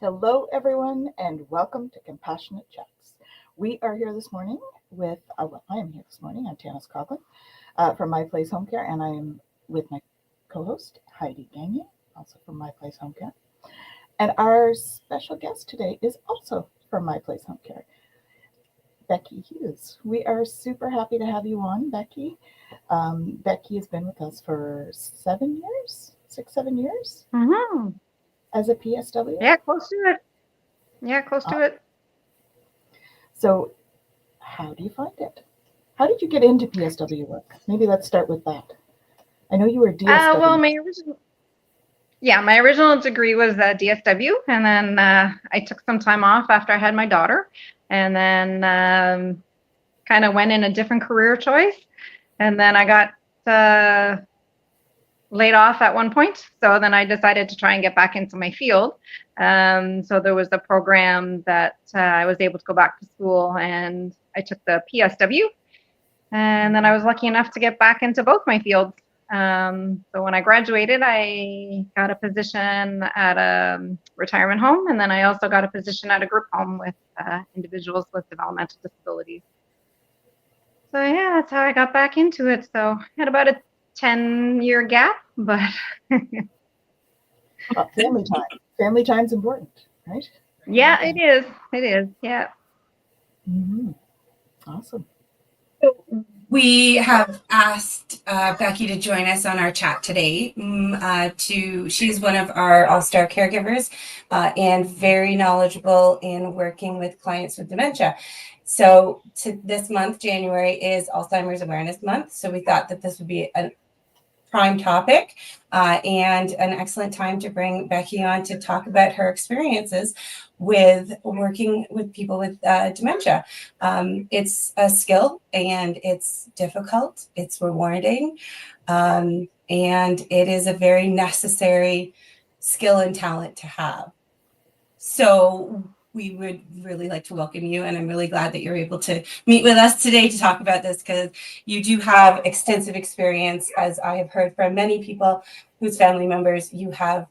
Hello, everyone, and welcome to Compassionate Chats. We are here this morning with, I am here this morning. I'm Tanys Coughlan from My Place Home Care, and I am with my co-host, Heidi Gagne, also from My Place Home Care. And our special guest today is also from My Place Home Care, Becky Hughes. We are super happy to have you on, Becky. Becky has been with us for 7 years, 6, 7 years. Mm-hmm. As a PSW? Yeah, close to it. Yeah, close to it. So, how do you find it? How did you get into PSW work? Maybe let's start with that. I know you were DSW. Well, my original degree was DSW, and then I took some time off after I had my daughter, and then kind of went in a different career choice, and then I got laid off at one point. So then I decided to try and get back into my field. So there was a program that I was able to go back to school, and I took the PSW. And then I was lucky enough to get back into both my fields. So when I graduated, I got a position at a retirement home, and then I also got a position at a group home with individuals with developmental disabilities. So yeah, that's how I got back into it. So I had about a 10-year gap, but family time. Family time's important, right? Yeah, it is. It is. Yeah. Mm-hmm. Awesome. So we have asked Becky to join us on our chat today. She's one of our all-star caregivers and very knowledgeable in working with clients with dementia. So this month, January, is Alzheimer's Awareness Month. So we thought that this would be a prime topic and an excellent time to bring Becky on to talk about her experiences with working with people with dementia. It's a skill, and it's difficult, it's rewarding, and it is a very necessary skill and talent to have. So we would really like to welcome you, and I'm really glad that you're able to meet with us today to talk about this, because you do have extensive experience, as I have heard from many people whose family members you have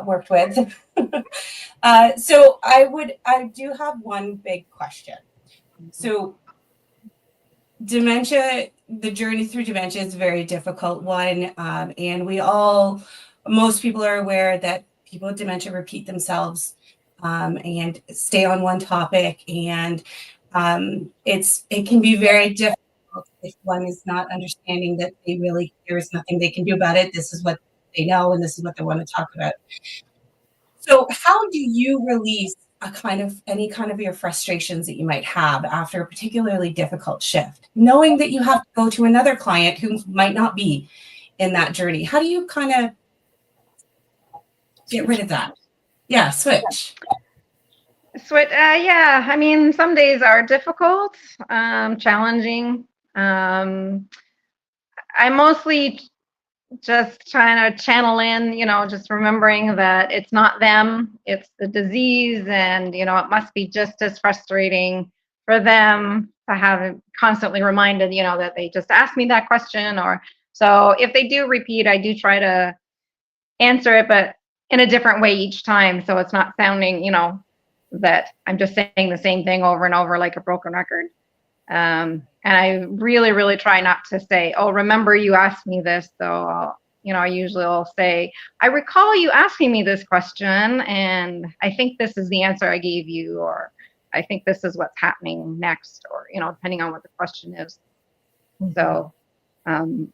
worked with. So I do have one big question. So dementia, the journey through dementia is a very difficult one, and most people are aware that people with dementia repeat themselves and stay on one topic, and it can be very difficult if one is not understanding that there is nothing they can do about it. This is what they know, and this is what they want to talk about. So how do you release any kind of your frustrations that you might have after a particularly difficult shift, knowing that you have to go to another client who might not be in that journey? How do you kind of get rid of that? Yeah, switch. Yeah, I mean, some days are difficult, challenging. I'm mostly just trying to channel in, just remembering that it's not them, it's the disease, and, it must be just as frustrating for them to have it constantly reminded, that they just asked me that question. So if they do repeat, I do try to answer it, but in a different way each time. So it's not sounding, that I'm just saying the same thing over and over like a broken record. And I really, really try not to say, oh, remember you asked me this. So, I usually will say, I recall you asking me this question, and I think this is the answer I gave you, or I think this is what's happening next, or, depending on what the question is. Mm-hmm. So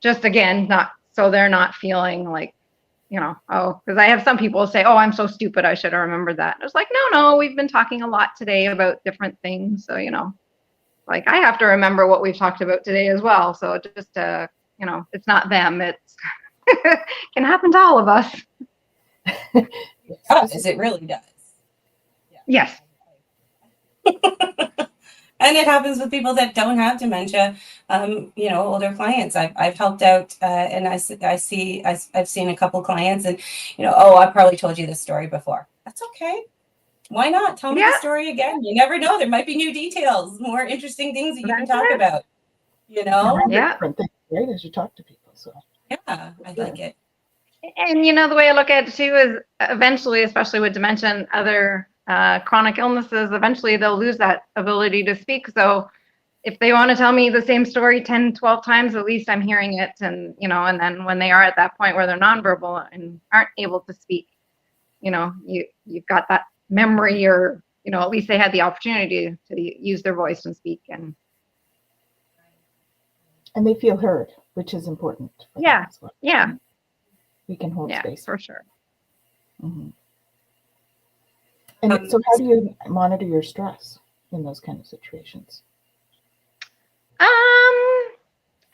just again, so they're not feeling like, because I have some people say, oh, I'm so stupid, I should have remembered that. I was like, no, we've been talking a lot today about different things. So, like I have to remember what we've talked about today as well. So just, it's not them. It's can happen to all of us. It does. It really does. Yeah. Yes. And it happens with people that don't have dementia, older clients. I've helped out, and I've seen a couple clients, and, I probably told you this story before. That's okay. Why not? Tell me the story again. You never know. There might be new details, more interesting things that you can talk about, Yeah. Different things, right, as you talk to people. So yeah, I like it. And, the way I look at it too is eventually, especially with dementia and other chronic illnesses, eventually they'll lose that ability to speak. So if they want to tell me the same story 10, 12 times, at least I'm hearing it. And, and then when they are at that point where they're nonverbal and aren't able to speak, you've got that memory, or, at least they had the opportunity to use their voice and speak. And they feel heard, which is important. For yeah. them as well. Yeah. We can hold space. For sure. Mm-hmm. And so how do you monitor your stress in those kind of situations?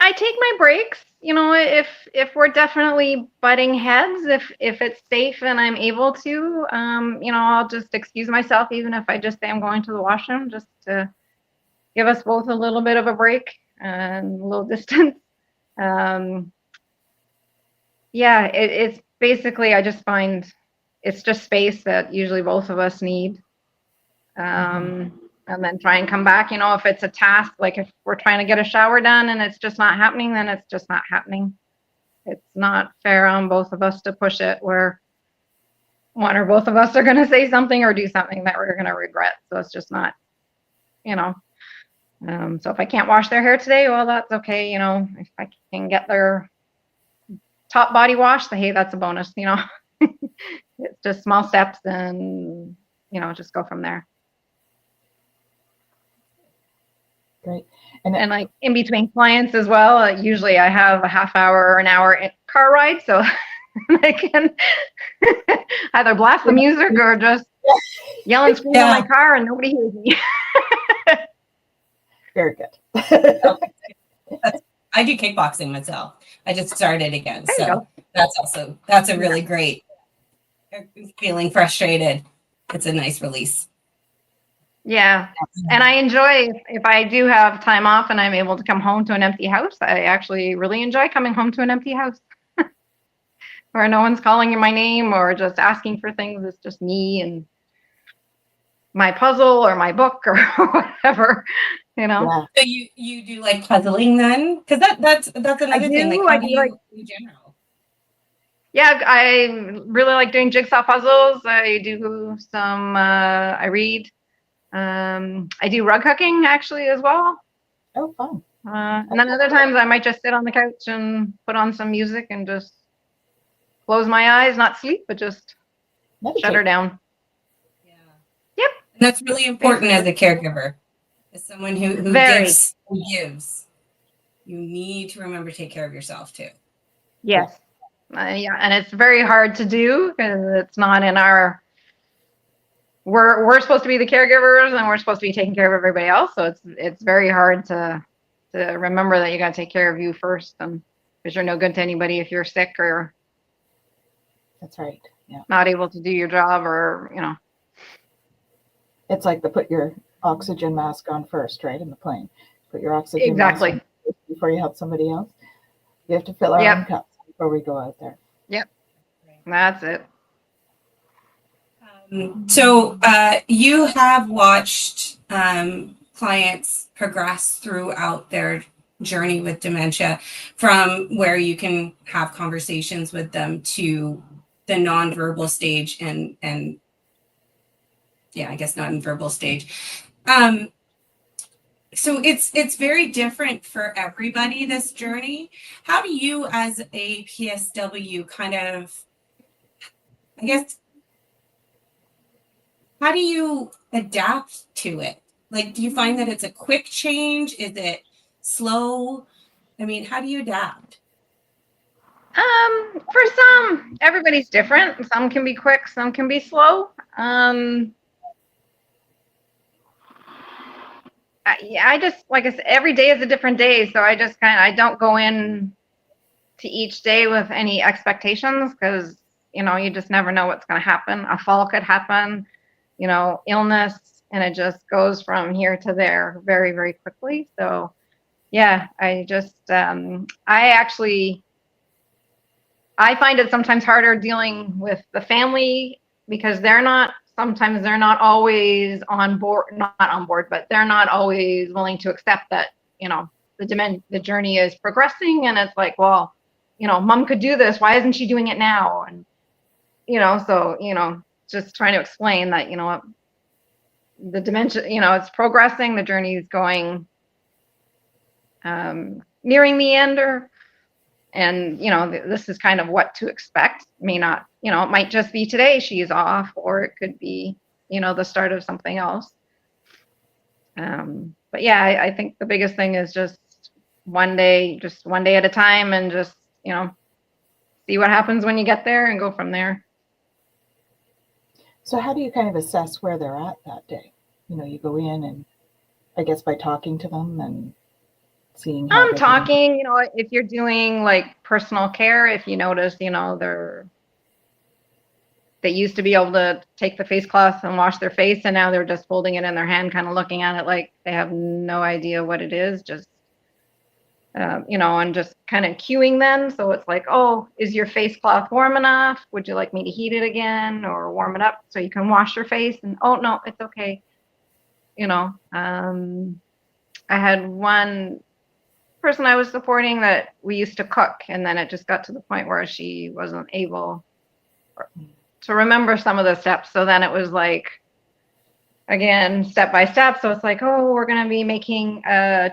I take my breaks, if we're definitely butting heads, if it's safe and I'm able to, I'll just excuse myself, even if I just say I'm going to the washroom, just to give us both a little bit of a break and a little distance. It's basically, I just find it's just space that usually both of us need. And then try and come back, if it's a task, like if we're trying to get a shower done and it's just not happening, then it's just not happening. It's not fair on both of us to push it where one or both of us are going to say something or do something that we're going to regret. So it's just not, so if I can't wash their hair today, well, that's okay. If I can get their top body wash, hey, that's a bonus, It's just small steps and, just go from there. Great. And like in between clients as well, usually I have a half hour or an hour car ride, so I can either blast the music or just yell and scream in my car and nobody hears me. Very good. I do kickboxing myself. I just started again, so that's a really great. Feeling frustrated, it's a nice release. Yeah, and I enjoy, if I do have time off and I'm able to come home to an empty house, I actually really enjoy coming home to an empty house where no one's calling my name or just asking for things. It's just me and my puzzle or my book or whatever, Yeah. So you do like puzzling then? Because that's another thing. Like, how do you in general? Yeah, I really like doing jigsaw puzzles. I do some, I read. I do rug hooking actually as well. Oh, fun. And then other times I might just sit on the couch and put on some music and just close my eyes, not sleep, but just shut her down. Yeah. Yep. And that's really important as a caregiver. As someone who gives, you need to remember to take care of yourself too. Yes. And it's very hard to do because it's not in our. We're supposed to be the caregivers and we're supposed to be taking care of everybody else. So it's very hard to remember that you got to take care of you first, and because you're no good to anybody if you're sick or. That's right. Yeah. Not able to do your job, or It's like put your oxygen mask on first, right? In the plane, put your oxygen mask on before you help somebody else. We have to fill our own cups before we go out there. Yep. That's it. So you have watched clients progress throughout their journey with dementia, from where you can have conversations with them to the nonverbal stage and I guess nonverbal stage. So it's very different for everybody, this journey. How do you as a PSW kind of, I guess, how do you adapt to it? Like, do you find that it's a quick change? Is it slow? I mean, how do you adapt? For some, everybody's different. Some can be quick, some can be slow. I just, like I said, every day is a different day. So I don't go in to each day with any expectations, because, you just never know what's going to happen. A fall could happen, illness, and it just goes from here to there very, very quickly. So yeah, I just, I find it sometimes harder dealing with the family, because sometimes they're not always on board, but they're not always willing to accept that, the journey is progressing. And it's like, well, mom could do this. Why isn't she doing it now? And, so, just trying to explain that, the dementia, it's progressing, the journey is going, nearing the end, and this is kind of what to expect. May not, it might just be today she's off, or it could be, the start of something else. But yeah, I think the biggest thing is just one day at a time, and just, see what happens when you get there and go from there. So how do you kind of assess where they're at that day? You go in, and I guess by talking to them and seeing how I'm talking, if you're doing like personal care, if you notice, they used to be able to take the face cloth and wash their face, and now they're just holding it in their hand, kind of looking at it like they have no idea what it is, just, and just kind of cueing them. So it's like, oh, is your face cloth warm enough? Would you like me to heat it again or warm it up so you can wash your face? And, oh, no, it's okay. I had one person I was supporting that we used to cook, and then it just got to the point where she wasn't able to remember some of the steps. So then it was like, again, step by step. So it's like, oh, we're going to be making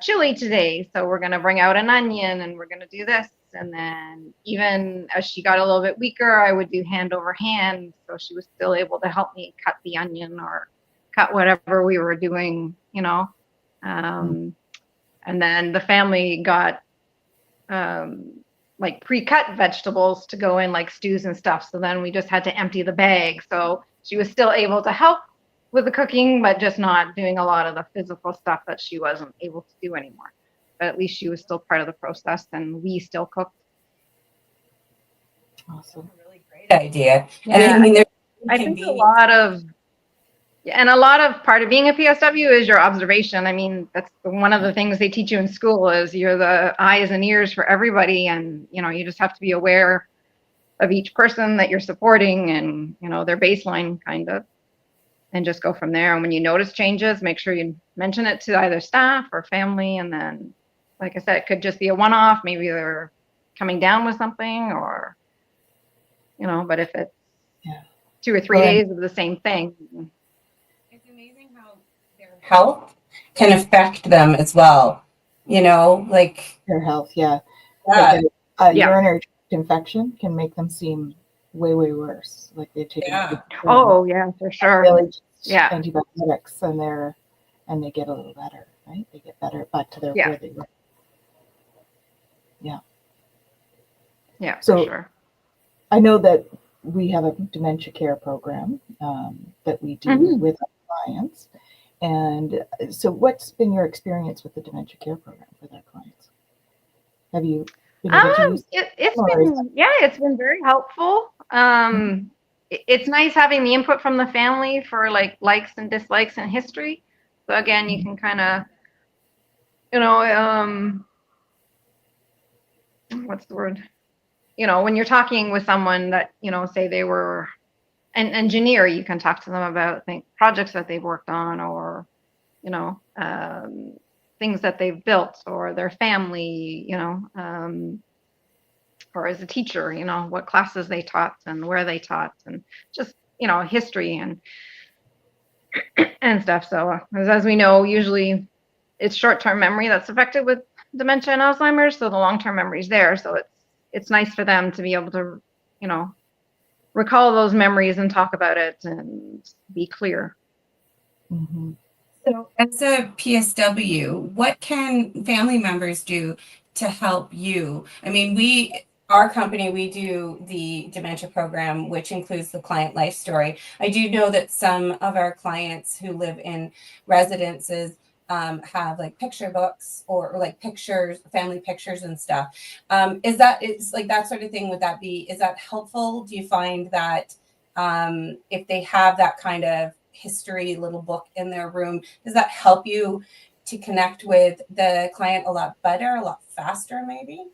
chili today, so we're going to bring out an onion and we're going to do this. And then even as she got a little bit weaker, I would do hand over hand, so she was still able to help me cut the onion or cut whatever we were doing, and then the family got like pre-cut vegetables to go in, like stews and stuff. So then we just had to empty the bag. So she was still able to help with the cooking, but just not doing a lot of the physical stuff that she wasn't able to do anymore. But at least she was still part of the process, and we still cooked. Awesome. Really great idea. Yeah, And I mean, I think a lot of part of being a PSW is your observation. I mean, that's one of the things they teach you in school, is you're the eyes and ears for everybody. And, you just have to be aware of each person that you're supporting and, their baseline kind of, and just go from there. And when you notice changes, make sure you mention it to either staff or family. And then, like I said, it could just be a one-off. Maybe they're coming down with something, or, but if it's 2 or 3 days of the same thing. It's amazing how their health can affect them as well. Like their health, yeah. Yeah. Like urinary tract infection can make them seem way, way worse. Like they take Oh yeah, for sure. Really antibiotics, and they get a little better, right? They get better back to where they were. Yeah. Yeah, so for sure. I know that we have a dementia care program that we do with our clients. And so what's been your experience with the dementia care program with our clients? Have you been able to use it's been very helpful. It's nice having the input from the family for like likes and dislikes and history. So again, you can kind of, what's the word? When you're talking with someone that, say they were an engineer, you can talk to them about projects that they've worked on, or, things that they've built, or their family, or as a teacher, what classes they taught and where they taught, and just, history and stuff. So as we know, usually it's short-term memory that's affected with dementia and Alzheimer's. So the long-term memory is there. So it's nice for them to be able to, recall those memories and talk about it and be clear. Mm-hmm. So as a PSW, what can family members do to help you? I mean, our company, we do the dementia program, which includes the client life story. I do know that some of our clients who live in residences have like picture books or like pictures, family pictures and stuff. Is like that sort of thing? Is that helpful? Do you find that if they have that kind of history little book in their room, does that help you to connect with the client a lot better, a lot faster, maybe?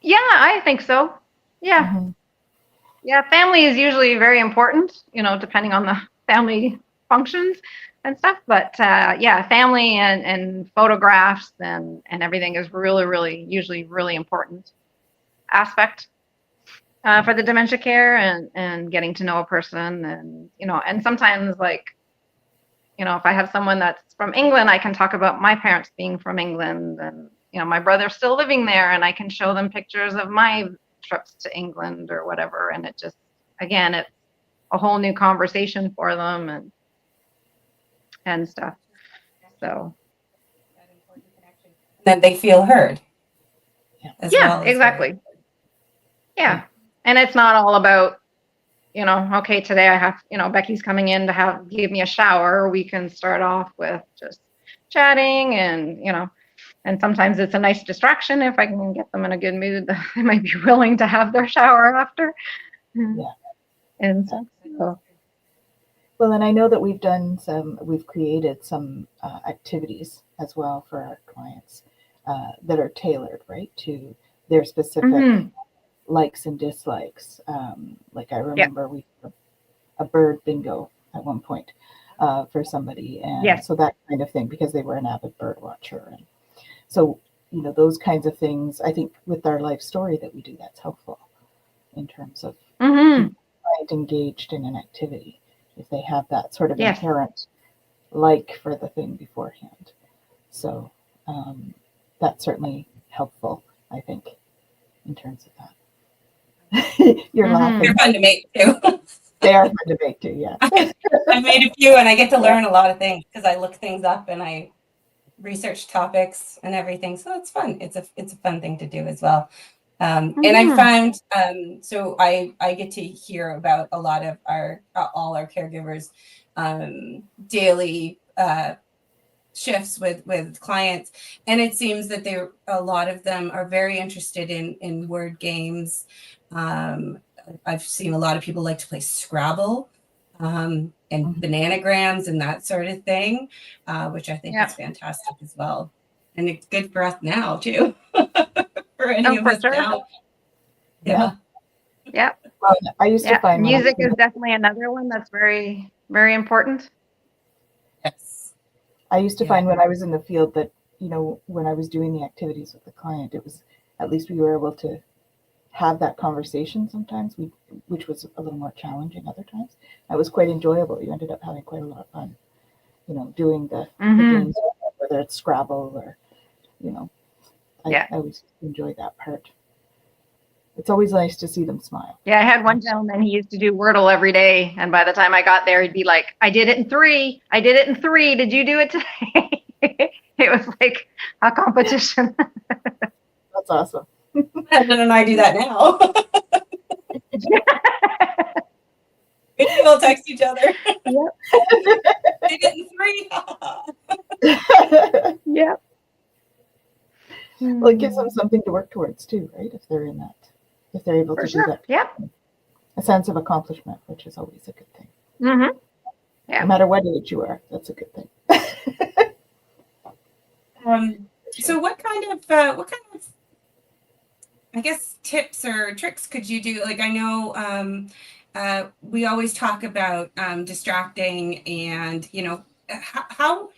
Yeah, I think so. Yeah. Mm-hmm. Yeah, family is usually very important, depending on the family functions and stuff. But family and photographs and everything is really, usually really important aspect for the dementia care and getting to know a person. And, and sometimes like if I have someone that's from England, I can talk about my parents being from England, and my brother's still living there, and I can show them pictures of my trips to England or whatever. And it just, again, it's a whole new conversation for them and stuff. So That they feel heard. As yeah, well as exactly. heard. Yeah. And it's not all about, okay, today I have, Becky's coming in to give me a shower. We can start off with just chatting and sometimes it's a nice distraction if I can get them in a good mood. They might be willing to have their shower after. Yeah. And so. Well, and I know that we've created some activities as well for our clients that are tailored, right, to their specific likes and dislikes. Like I remember we did a bird bingo at one point for somebody, and so that kind of thing, because they were an avid bird watcher. And so, those kinds of things, I think with our life story that we do, that's helpful in terms of keeping the client engaged in an activity if they have that sort of inherent like for the thing beforehand. So that's certainly helpful, I think, in terms of that. You're laughing. They're fun to make too. They are fun to make too, yeah. I made a few, and I get to learn a lot of things because I look things up and I research topics and everything. So it's fun. It's a fun thing to do as well. And I found so I get to hear about a lot of all our caregivers daily shifts with clients, and it seems that a lot of them are very interested in word games. I've seen a lot of people like to play Scrabble and bananagrams and that sort of thing, which I think is fantastic as well, and it's good for us now too. For any of us now. Yeah. Well, I used to find music is definitely another one that's very, very important. Yes. I used to find when I was in the field that, when I was doing the activities with the client, it was, at least we were able to have that conversation sometimes, which was a little more challenging other times. That was quite enjoyable. You ended up having quite a lot of fun, doing the games, whether it's Scrabble or, I always enjoy that part. It's always nice to see them smile. Yeah, I had one gentleman, he used to do Wordle every day. And by the time I got there, he'd be like, I did it in 3. I did it in 3. Did you do it today? It was like a competition. That's awesome. And I do that now. We'll text each other. Did it in 3. Yep. Well, it gives them something to work towards too, right? If they're able to do that. Yep. A sense of accomplishment, which is always a good thing. Yeah. No matter what age you are, that's a good thing. So what kind of I guess tips or tricks could you do? Like, I know we always talk about distracting, and how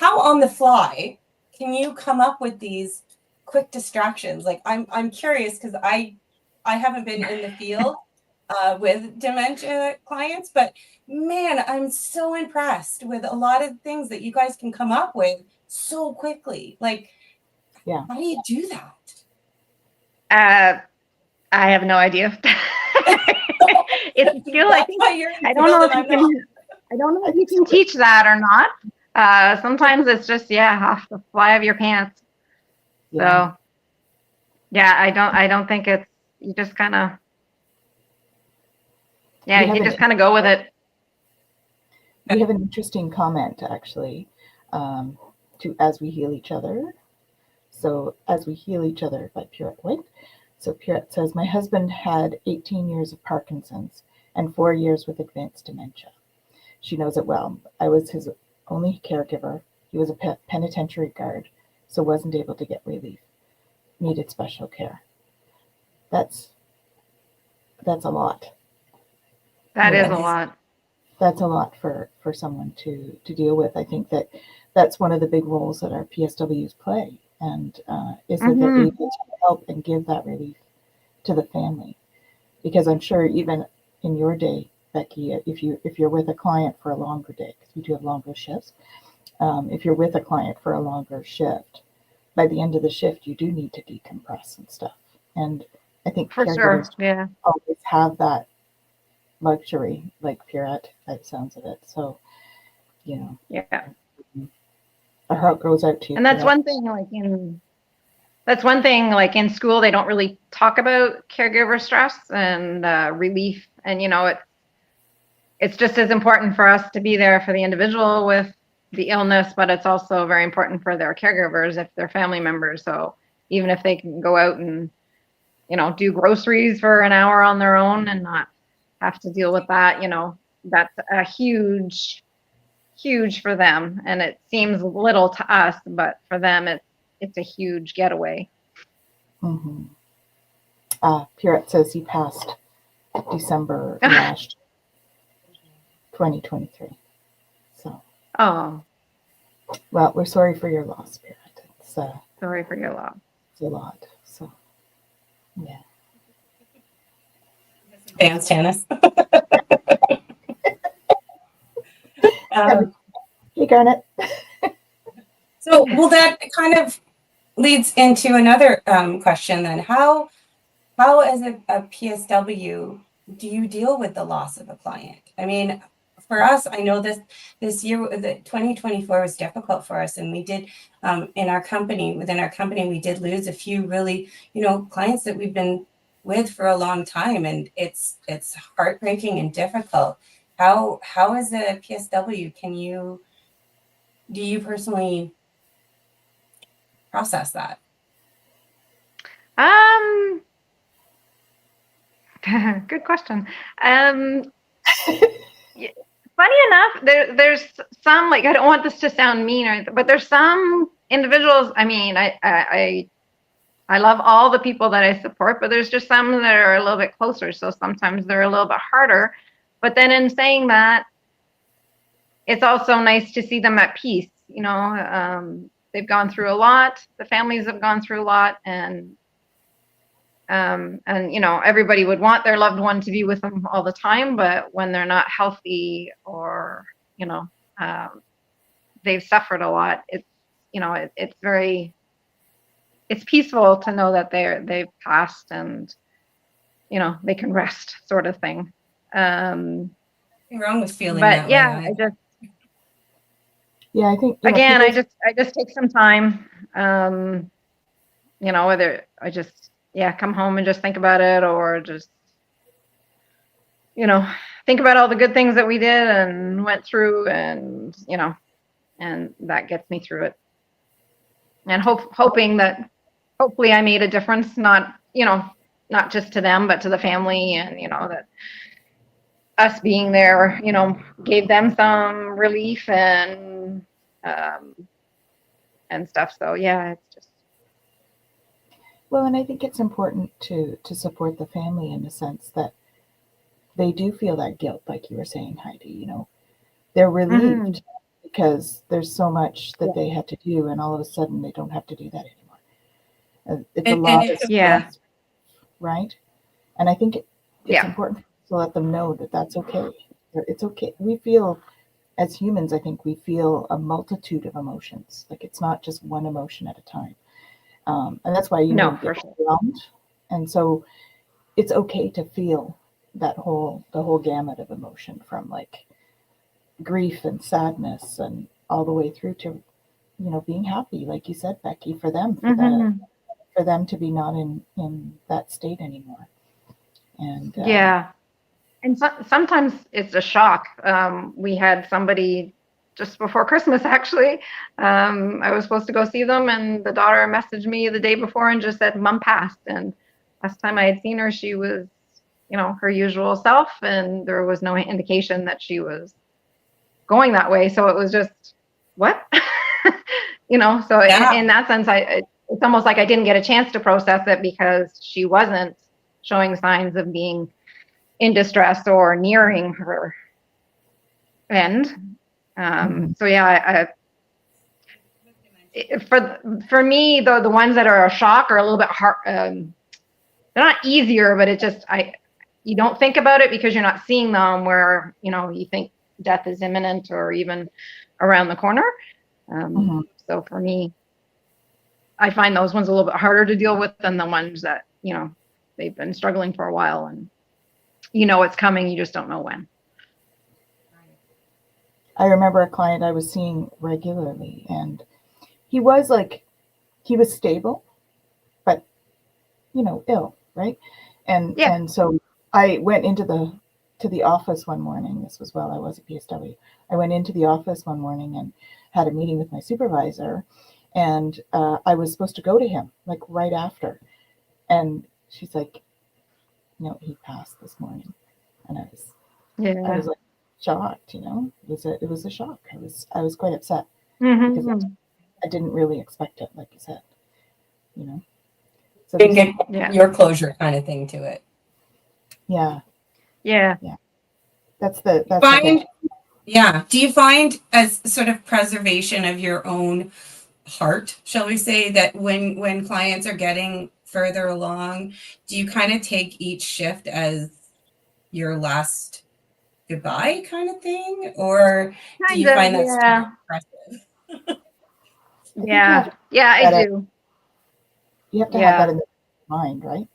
on the fly can you come up with these quick distractions? Like, I'm curious because I haven't been in the field with dementia clients, but man, I'm so impressed with a lot of things that you guys can come up with so quickly. Like, how do you do that? I have no idea. It's a skill. I don't know if you can teach that or not. Sometimes it's just off the fly of your pants. So I don't think it's, you just kind of go with it. We have an interesting comment actually to As We Heal Each Other. So As We Heal Each Other by Purette White. So Purette says, my husband had 18 years of Parkinson's and 4 years with advanced dementia. She knows it well. I was his only caregiver. He was a penitentiary guard, so wasn't able to get relief. Needed special care. That's a lot. That is a lot. That's a lot for someone to deal with. I think that's one of the big roles that our PSWs play, and is that they're able to help and give that relief to the family. Because I'm sure even in your day, Becky, if you're with a client for a longer day, because we do have longer shifts, if you're with a client for a longer shift, by the end of the shift, you do need to decompress and stuff. And I think For caregivers sure. Yeah. always have that luxury, like Pierrette, by the sounds of it. So, Yeah. our heart goes out to you. And that's Pierrette. one thing like in school, they don't really talk about caregiver stress and relief. And, it's just as important for us to be there for the individual with the illness, but it's also very important for their caregivers if they're family members. So even if they can go out and, do groceries for an hour on their own and not have to deal with that, that's a huge for them. And it seems little to us, but for them, it's a huge getaway. Mm-hmm. Pierrette says he passed December last 2023. So, Oh, well, we're sorry for your loss, Pierrette. It's sorry for your loss. a lot. So, yeah. Thanks, Tanys. Hey, Garnet. So, well, that kind of leads into another question then. How as a PSW do you deal with the loss of a client? I mean, for us, I know this year, the 2024 was difficult for us, and we did within our company, we did lose a few really, clients that we've been with for a long time, and it's heartbreaking and difficult. How as a PSW do you personally process that? Good question. Funny enough, there's some, like, I don't want this to sound mean, but there's some individuals. I mean, I love all the people that I support, but there's just some that are a little bit closer. So sometimes they're a little bit harder. But then in saying that, it's also nice to see them at peace. They've gone through a lot. The families have gone through a lot, and everybody would want their loved one to be with them all the time, but when they're not healthy or they've suffered a lot, it's peaceful to know that they've passed and they can rest, sort of thing. Nothing wrong with feeling but that yeah, way. I think again, I just take some time, whether I just come home and just think about it, or just think about all the good things that we did and went through, and and that gets me through it, and hoping that hopefully I made a difference, not just to them, but to the family, and that us being there gave them some relief and stuff. So yeah, it's just. Well, and I think it's important to support the family in the sense that they do feel that guilt, like you were saying, Heidi. They're relieved because there's so much that they had to do, and all of a sudden they don't have to do that anymore. It's a lot of stress, right? And I think it's important to let them know that that's okay. It's okay. We feel, as humans, I think we feel a multitude of emotions. Like, it's not just one emotion at a time. And that's why you get overwhelmed. And so it's okay to feel the whole gamut of emotion, from like grief and sadness and all the way through to being happy, like you said, Becky, for them, for them to be not in that state anymore. And and sometimes it's a shock. We had somebody just before Christmas, actually. I was supposed to go see them, and the daughter messaged me the day before and just said, "Mom passed." And last time I had seen her, she was, her usual self, and there was no indication that she was going that way. So it was just, what? So in that sense, it's almost like I didn't get a chance to process it because she wasn't showing signs of being in distress or nearing her end. So yeah, for me, the ones that are a shock are a little bit hard. They're not easier, but it just, you don't think about it because you're not seeing them where, you think death is imminent or even around the corner. So for me, I find those ones a little bit harder to deal with than the ones that, they've been struggling for a while and it's coming, you just don't know when. I remember a client I was seeing regularly, and he was stable, but ill, right? And so I went into the office one morning. This was while I was at PSW. I went into the office one morning and had a meeting with my supervisor, and I was supposed to go to him like right after, and she's like, "No, he passed this morning," and I was like shocked. It was a shock. I was quite upset because I didn't really expect it, like you said. So didn't get your closure kind of thing to it. Yeah. That's the thing. Yeah. Do you find as sort of preservation of your own heart, shall we say, that when clients are getting further along, do you kind of take each shift as your last goodbye kind of thing, or do you find that still impressive? I do. You have to have that in mind, right?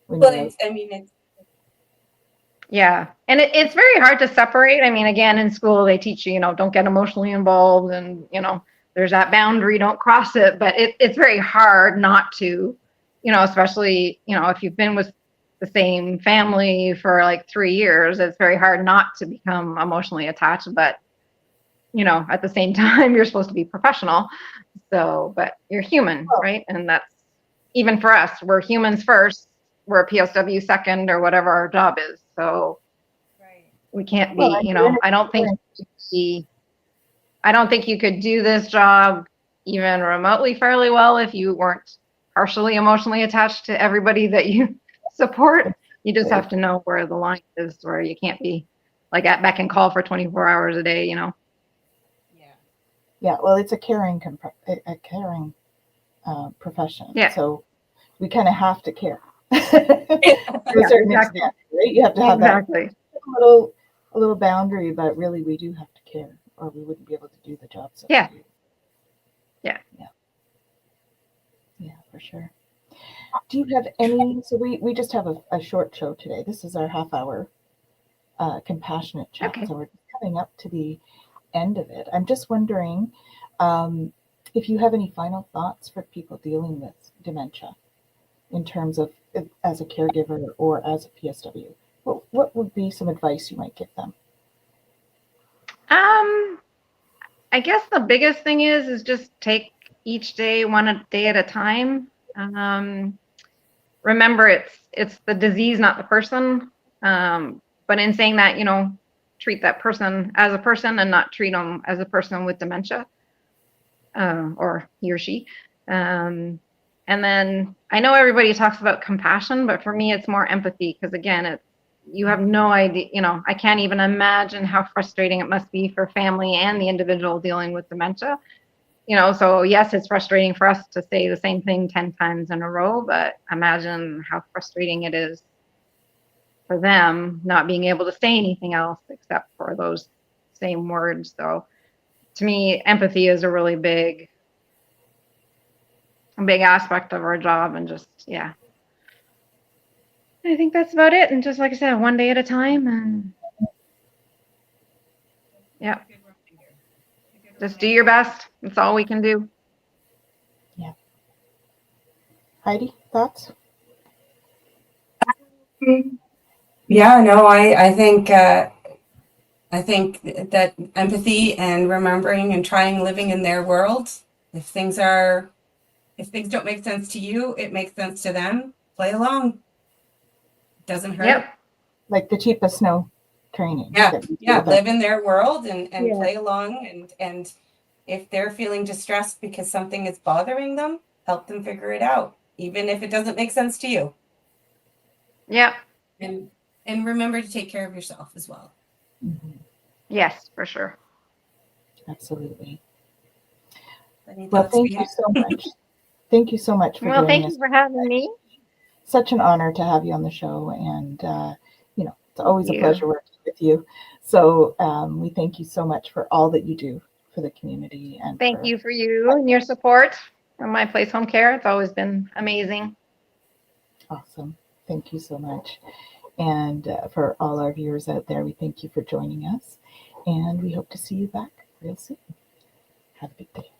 And it's very hard to separate. I mean, again, in school they teach you, don't get emotionally involved, and there's that boundary, don't cross it. But it's very hard not to, especially if you've been with the same family for like 3 years, it's very hard not to become emotionally attached. But at the same time, you're supposed to be professional. So, but you're human, right? And that's, even for us, we're humans first, we're a PSW second, or whatever our job is. So we can't be, I don't think you could do this job even remotely fairly well if you weren't partially emotionally attached to everybody that you support. You just have to know where the line is, where you can't be like at beck and call for 24 hours a day, Yeah, well, it's a caring profession. Yeah. So we kind of have to care to a certain extent, right? You have to have that a little boundary, but really we do have to care, or we wouldn't be able to do the job. So yeah, for sure. Do you have any? So we just have a short show today. This is our half-hour compassionate chat. Okay. So we're coming up to the end of it. I'm just wondering if you have any final thoughts for people dealing with dementia in terms of as a caregiver or as a PSW. What would be some advice you might give them? I guess the biggest thing is just take each day one day at a time. Remember, it's the disease, not the person. But in saying that, treat that person as a person and not treat them as a person with dementia, or he or she. And then I know everybody talks about compassion, but for me, it's more empathy, because again, you have no idea, I can't even imagine how frustrating it must be for family and the individual dealing with dementia. So yes, it's frustrating for us to say the same thing 10 times in a row, but imagine how frustrating it is for them not being able to say anything else except for those same words. So to me, empathy is a really big aspect of our job, and just, I think that's about it. And just like I said, one day at a time, and just do your best. That's all we can do. Yeah. Heidi, thoughts? Yeah, no, I think that empathy and remembering and trying living in their world. If things don't make sense to you, it makes sense to them. Play along. It doesn't hurt. Yep. Like the cheapest snow training. Yeah. Live in their world and play along. And if they're feeling distressed because something is bothering them, help them figure it out, even if it doesn't make sense to you. Yep. And remember to take care of yourself as well. Mm-hmm. Yes, for sure. Absolutely. Well, thank you so much. Thank you so much for joining us. Thank you for having me. Such an honor to have you on the show, and It's always a you. pleasure working with you. So we thank you so much for all that you do for the community. And Thank you for you and your support from My Place Home Care. It's always been amazing. Awesome. Thank you so much. And for all our viewers out there, we thank you for joining us. And we hope to see you back real soon. Have a good day.